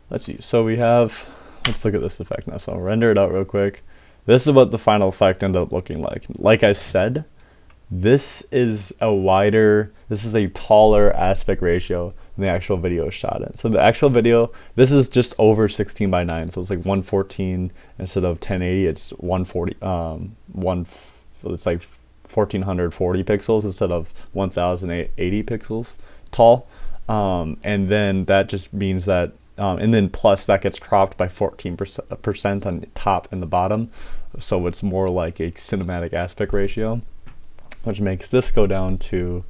let's see. So we have, let's look at this effect now. So I'll render it out real quick. This is what the final effect ended up looking like. Like I said, this is a taller aspect ratio than the actual video shot in. So the actual video, this is just over 16 by 9. So it's like 114 instead of 1080. It's 140, so it's like 1440 pixels instead of 1080 pixels tall. And then that just means that, and then plus that gets cropped by 14% on the top and the bottom. So it's more like a cinematic aspect ratio, which makes this go down to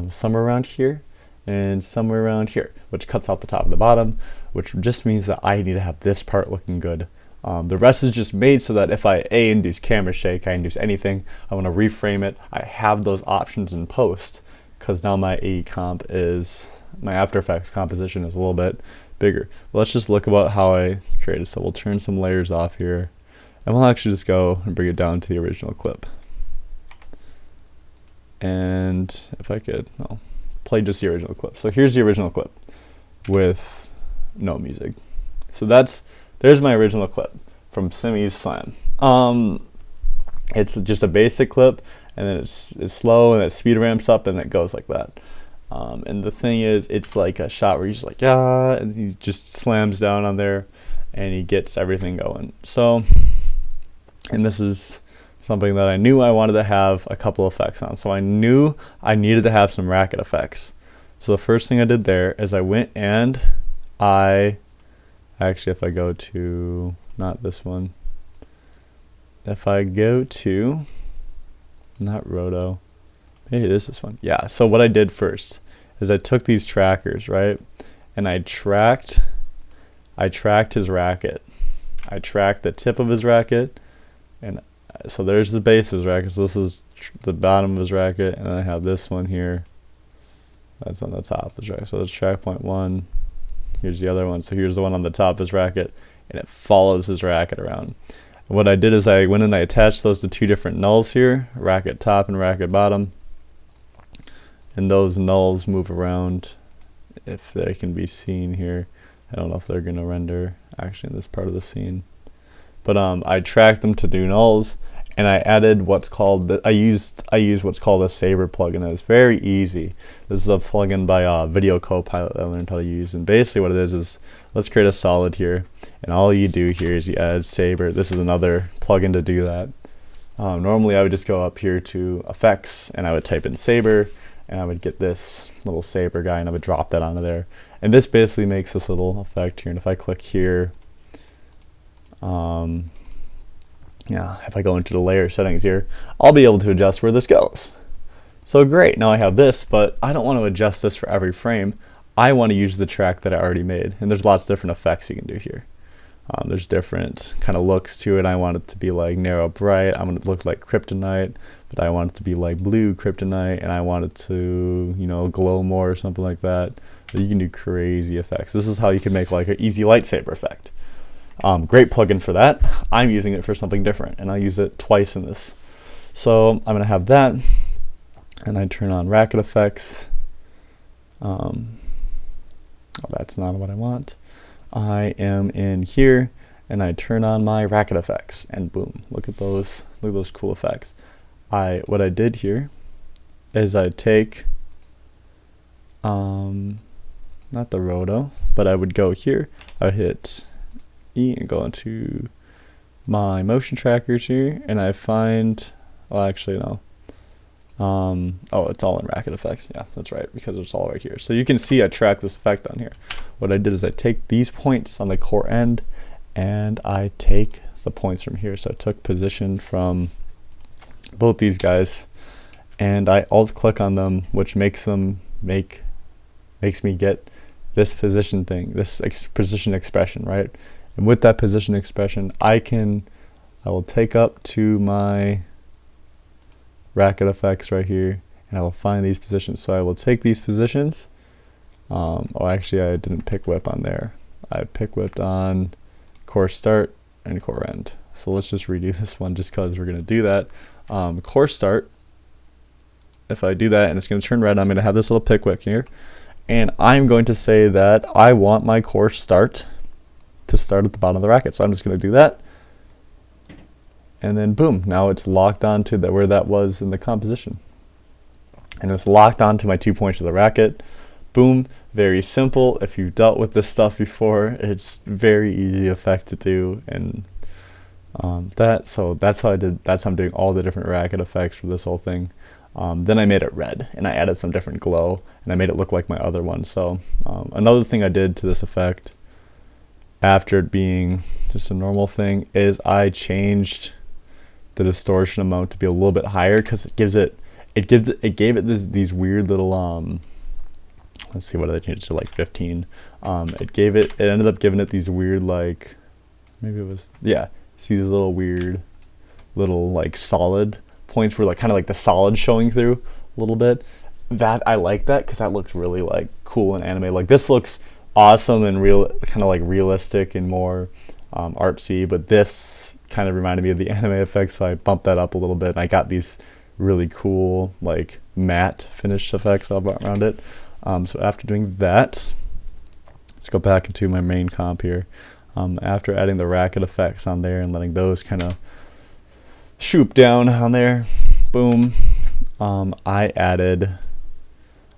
somewhere around here and somewhere around here, which cuts out the top and the bottom, which just means that I need to have this part looking good. The rest is just made so that if I induce camera shake, I induce anything, I want to reframe it, I have those options in post, because now my AE comp is, my After Effects composition is a little bit bigger. Let's just look about how I created. So we'll turn some layers off here, and we'll actually just go and bring it down to the original clip. And if I could, I'll play just the original clip. So here's the original clip with no music. So there's my original clip from Simi's Slam. It's just a basic clip, and then it's slow, and it speed ramps up, and it goes like that. And the thing is, it's like a shot where he's like, yeah, and he just slams down on there, and he gets everything going. So, and this is something that I knew I wanted to have a couple effects on. So I knew I needed to have some racket effects. So the first thing I did there is I went and actually, if I go to, not this one, if I go to, not Roto, maybe it is this one. Yeah, so what I did first is I took these trackers, right, and I tracked his racket. I tracked the tip of his racket, and so there's the base of his racket, so this is the bottom of his racket, and then I have this one here, that's on the top of his racket. So that's track point 1, here's the other one, so here's the one on the top of his racket, and it follows his racket around. And what I did is I went and I attached those to two different nulls here, racket top and racket bottom, and those nulls move around if they can be seen here. I don't know if they're going to render actually in this part of the scene, but I tracked them to do nulls, and I added what's called I used what's called a Saber plugin. And it's very easy. This is a plugin by Video Copilot that I learned how to use, and basically what it is let's create a solid here, and all you do here is you add Saber. This is another plugin to do that. Normally I would just go up here to effects, and I would type in Saber, and I would get this little Saber guy, and I would drop that onto there, and this basically makes this little effect here. And if I click here, yeah, if I go into the layer settings here, I'll be able to adjust where this goes. So great, now I have this, but I don't want to adjust this for every frame. I want to use the track that I already made, and there's lots of different effects you can do here. There's different kind of looks to it. I want it to be like narrow bright, I want it to look like kryptonite, but I want it to be like blue kryptonite, and I want it to, you know, glow more or something like that. So you can do crazy effects. This is how you can make like an easy lightsaber effect. Great plugin for that. I'm using it for something different, and I'll use it twice in this. So I'm going to have that, and I turn on racket effects. Oh, that's not what I want. I am in here, and I turn on my racket effects, and boom, look at those cool effects. What I did here is I take, not the Roto, but I would go here, I would hit E and go into my motion trackers here, and I find, well actually no, oh, it's all in racket effects. Yeah, that's right, because it's all right here. So you can see I track this effect on here. What I did is I take these points on the core end, and I take the points from here. So I took position from both these guys, and I alt click on them, which makes me get this position thing, this position expression, right? And with that position expression, I will take up to my racket effects right here, and I will find these positions. So I will take these positions. Oh, actually, I didn't pick whip on there. I pick whipped on core start and core end. So let's just redo this one just because we're going to do that. Core start, if I do that and it's going to turn red, I'm going to have this little pick whip here. And I'm going to say that I want my core start to start at the bottom of the racket. So I'm just going to do that. And then boom, now it's locked onto where that was in the composition. And it's locked onto my 2 points of the racket. Boom, very simple. If you've dealt with this stuff before, it's very easy effect to do. And so that's how I did. That's how I'm doing all the different racket effects for this whole thing. Then I made it red, and I added some different glow, and I made it look like my other one. So another thing I did to this effect, after it being just a normal thing, is I changed the distortion amount to be a little bit higher, because it gave it these weird little let's see, what did I change it to, like 15. It ended up giving it these weird, like, maybe it was, yeah, see these little weird little like solid points where like kind of like the solid showing through a little bit. That I like that, because that looks really like cool and anime. Like this looks awesome and real, kind of like realistic and more artsy, but this kind of reminded me of the anime effects, so I bumped that up a little bit, and I got these really cool like matte finish effects around it. So after doing that, let's go back into my main comp here. After adding the racket effects on there and letting those kind of shoop down on there, boom, I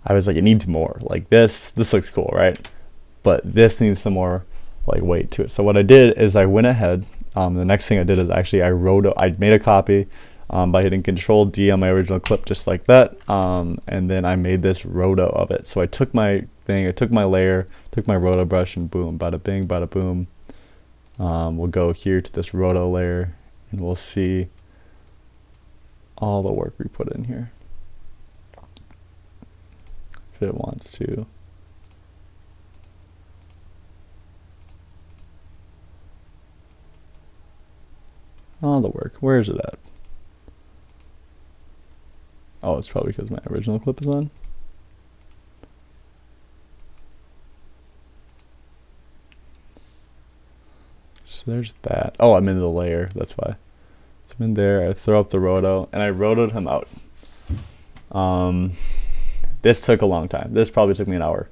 was like, it needs more. Like this looks cool, right? But this needs some more like weight to it. So what I did is I went ahead. The next thing I did is actually I made a copy by hitting Control D on my original clip, just like that. And then I made this roto of it. So I took my thing, I took my layer, took my roto brush, and boom, bada bing, bada boom. We'll go here to this roto layer, and we'll see all the work we put in here. If it wants to. All the work. Where is it at? Oh, it's probably because my original clip is on. So there's that. Oh, I'm in the layer. That's why. So I'm in there. I throw up the roto, and I rotoed him out. This took a long time. This probably took me an hour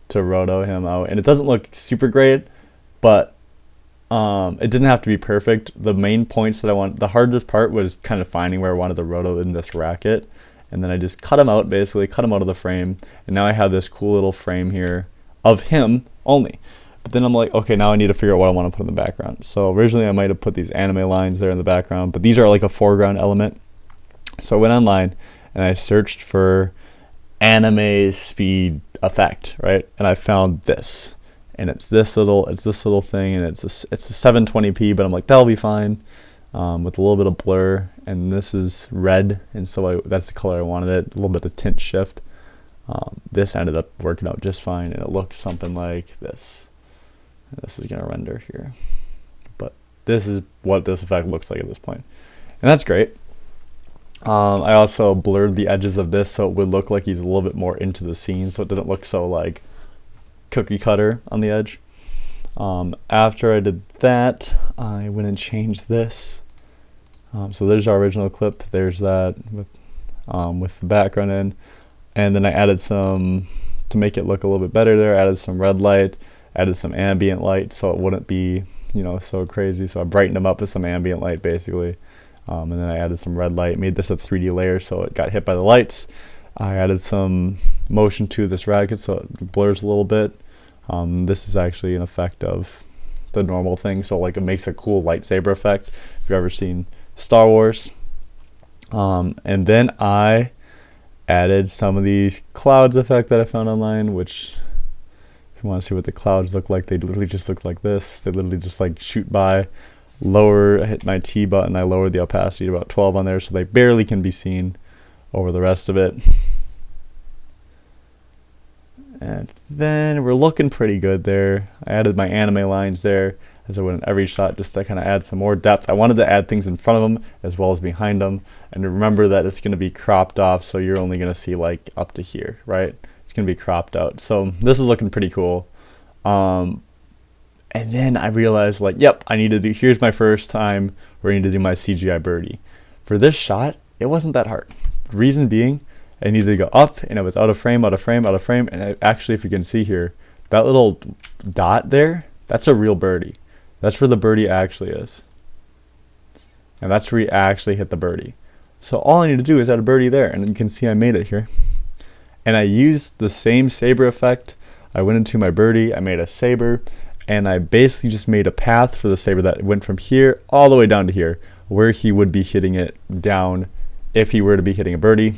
to roto him out, and it doesn't look super great, but it didn't have to be perfect. The main points that I want, the hardest part was kind of finding where I wanted the roto in this racket, and then I just cut him out, basically cut him out of the frame, and now I have this cool little frame here of him only. But then I'm like, okay, now I need to figure out what I want to put in the background. So originally I might have put these anime lines there in the background, but these are like a foreground element. So I went online and I searched for anime speed effect, right? And I found this, and it's this little thing, and it's a 720p, but I'm like, that'll be fine with a little bit of blur. And this is red, and so that's the color I wanted it, a little bit of tint shift. This ended up working out just fine, and it looks something like this. This is going to render here, but this is what this effect looks like at this point, and that's great. I also blurred the edges of this so it would look like he's a little bit more into the scene, so it didn't look so like cookie cutter on the edge. After I did that, I went and changed this. So there's our original clip. There's that with the background in, and then I added some, to make it look a little bit better there, I added some red light, added some ambient light so it wouldn't be, you know, so crazy. So I brightened them up with some ambient light basically. And then I added some red light, made this a 3D layer so it got hit by the lights. I added some motion to this racket so it blurs a little bit. This is actually an effect of the normal thing, so like it makes a cool lightsaber effect if you've ever seen Star Wars. And then I added some of these clouds effect that I found online, which if you want to see what the clouds look like, they literally just look like this. They literally just like shoot by. I hit my T button, I lowered the opacity to about 12 on there, so they barely can be seen over the rest of it. And then we're looking pretty good there. I added my anime lines there as I went in every shot, just to kind of add some more depth. I wanted to add things in front of them as well as behind them, and remember that it's going to be cropped off, so you're only going to see like up to here, right? It's going to be cropped out. So this is looking pretty cool. And then I realized, like, yep, here's my first time where I need to do my CGI birdie. For this shot, it wasn't that hard. Reason being, I needed to go up, and it was out of frame, out of frame, out of frame. And actually, if you can see here, that little dot there, that's a real birdie. That's where the birdie actually is. And that's where you actually hit the birdie. So all I need to do is add a birdie there, and you can see I made it here. And I used the same saber effect. I went into my birdie, I made a saber, and I basically just made a path for the saber that went from here all the way down to here, where he would be hitting it down if he were to be hitting a birdie.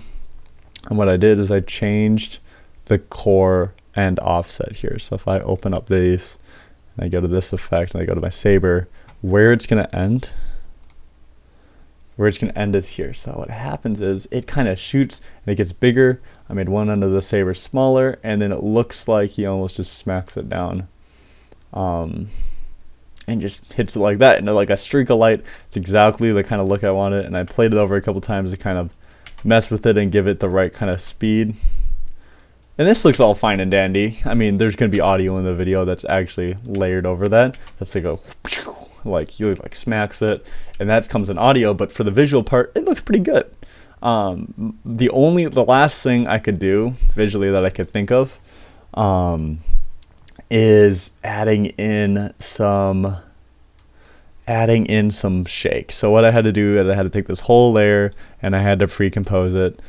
And what I did is I changed the core and offset here. So if I open up these, and I go to this effect, and I go to my saber, where it's gonna end is here. So what happens is it kind of shoots and it gets bigger. I made one end of the saber smaller, and then it looks like he almost just smacks it down, and just hits it like that, and like a streak of light. It's exactly the kind of look I wanted, and I played it over a couple times to kind of mess with it and give it the right kind of speed. And this looks all fine and dandy. I mean, there's going to be audio in the video that's actually layered over that. That's like a like he like smacks it, and that comes in audio, but for the visual part it looks pretty good. The last thing I could do visually that I could think of is adding in some shake. So what I had to do is I had to take this whole layer and I had to pre-compose it.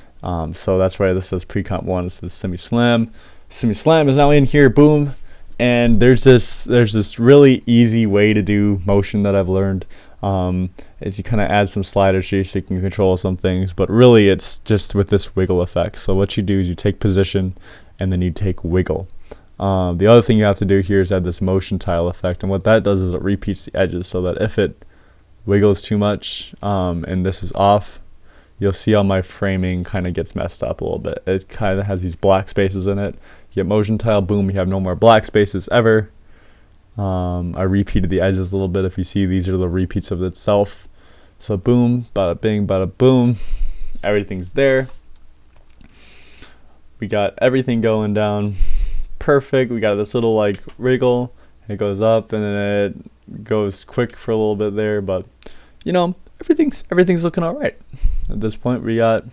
So that's why this says pre-comp 1. It says semi-slam. Semi-slam is now in here, boom. And there's this really easy way to do motion that I've learned, is you kind of add some sliders here so you can control some things, but really it's just with this wiggle effect. So what you do is you take position and then you take wiggle. The other thing you have to do here is add this motion tile effect, and what that does is it repeats the edges so that if it wiggles too much and this is off, you'll see how my framing kind of gets messed up a little bit. It kind of has these black spaces in it. You get motion tile, boom, you have no more black spaces ever. I repeated the edges a little bit. If you see, these are the repeats of itself. So boom, bada bing, bada boom, everything's there. We got everything going down perfect. We got this little like wriggle. It goes up and then it goes quick for a little bit there, but you know, everything's looking all right. At this point, we got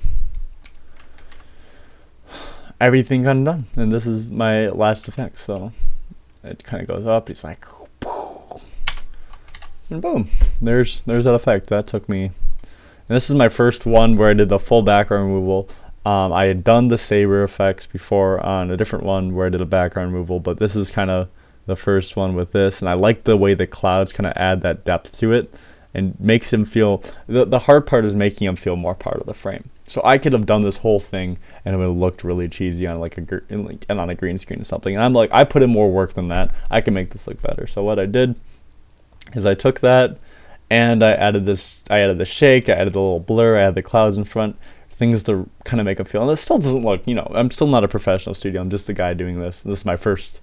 everything kind of done, and this is my last effect. So it kind of goes up. It's like, and boom, there's that effect. That took me, and this is my first one where I did the full background removal. I had done the saber effects before on a different one where I did a background removal, but this is kind of the first one with this, and I like the way the clouds kind of add that depth to it and makes him feel, the hard part is making him feel more part of the frame. So I could have done this whole thing and it would have looked really cheesy on like and on a green screen or something, and I'm like, I put in more work than that. I can make this look better. So what I did is I took that and I added the shake, I added the little blur, I added the clouds in front, things to kind of make it feel, and it still doesn't look, you know, I'm still not a professional studio, I'm just a guy doing this. This is my first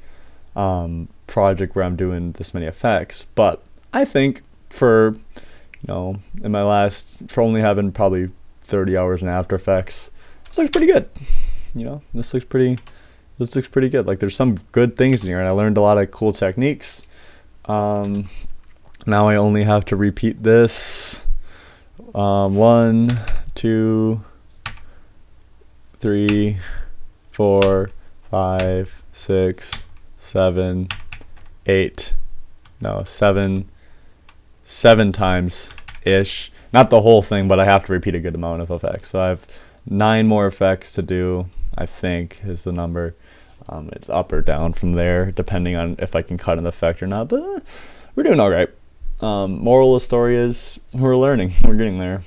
project where I'm doing this many effects, but I think for, you know, for only having probably 30 hours in After Effects, this looks pretty good. You know, this looks pretty good. Like, there's some good things in here, and I learned a lot of cool techniques. Now I only have to repeat this 1, 2, 3, 4, 5, 6, 7, 8, no, 7 times ish. Not the whole thing, but I have to repeat a good amount of effects. So I have 9 more effects to do, I think is the number. It's up or down from there, depending on if I can cut an effect or not, but we're doing all right. Moral of the story is we're learning. We're getting there.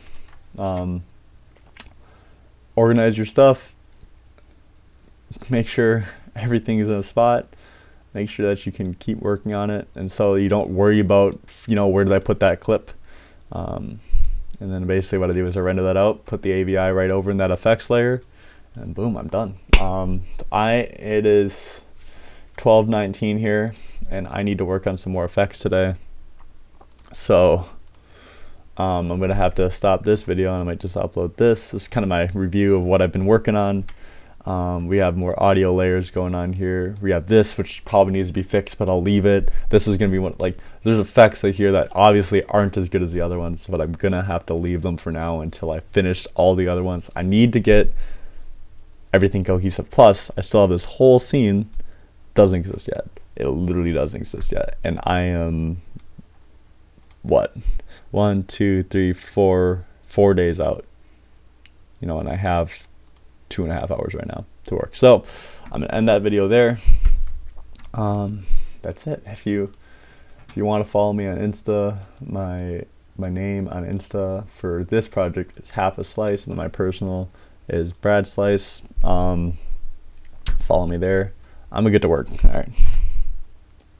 Organize your stuff. Make sure everything is in a spot. Make sure that you can keep working on it, and so you don't worry about, you know, where did I put that clip. And then basically what I do is I render that out, put the AVI right over in that effects layer, and boom, I'm done. It is 12:19 here, and I need to work on some more effects today. So I'm gonna have to stop this video and I might just upload this. This is kind of my review of what I've been working on. We have more audio layers going on here. We have this, which probably needs to be fixed, but I'll leave it. This is gonna be one, like, there's effects I hear that obviously aren't as good as the other ones, but I'm gonna have to leave them for now until I finish all the other ones. I need to get everything cohesive. Plus, I still have this whole scene, doesn't exist yet. It literally doesn't exist yet, and I am what, 1, 2, 3, 4 days out, you know, and I have 2.5 hours right now to work. So I'm gonna end that video there. That's it. If you want to follow me on Insta, my name on Insta for this project is Half a Slice, and then my personal is Brad Slice. Follow me there. I'm gonna get to work. All right.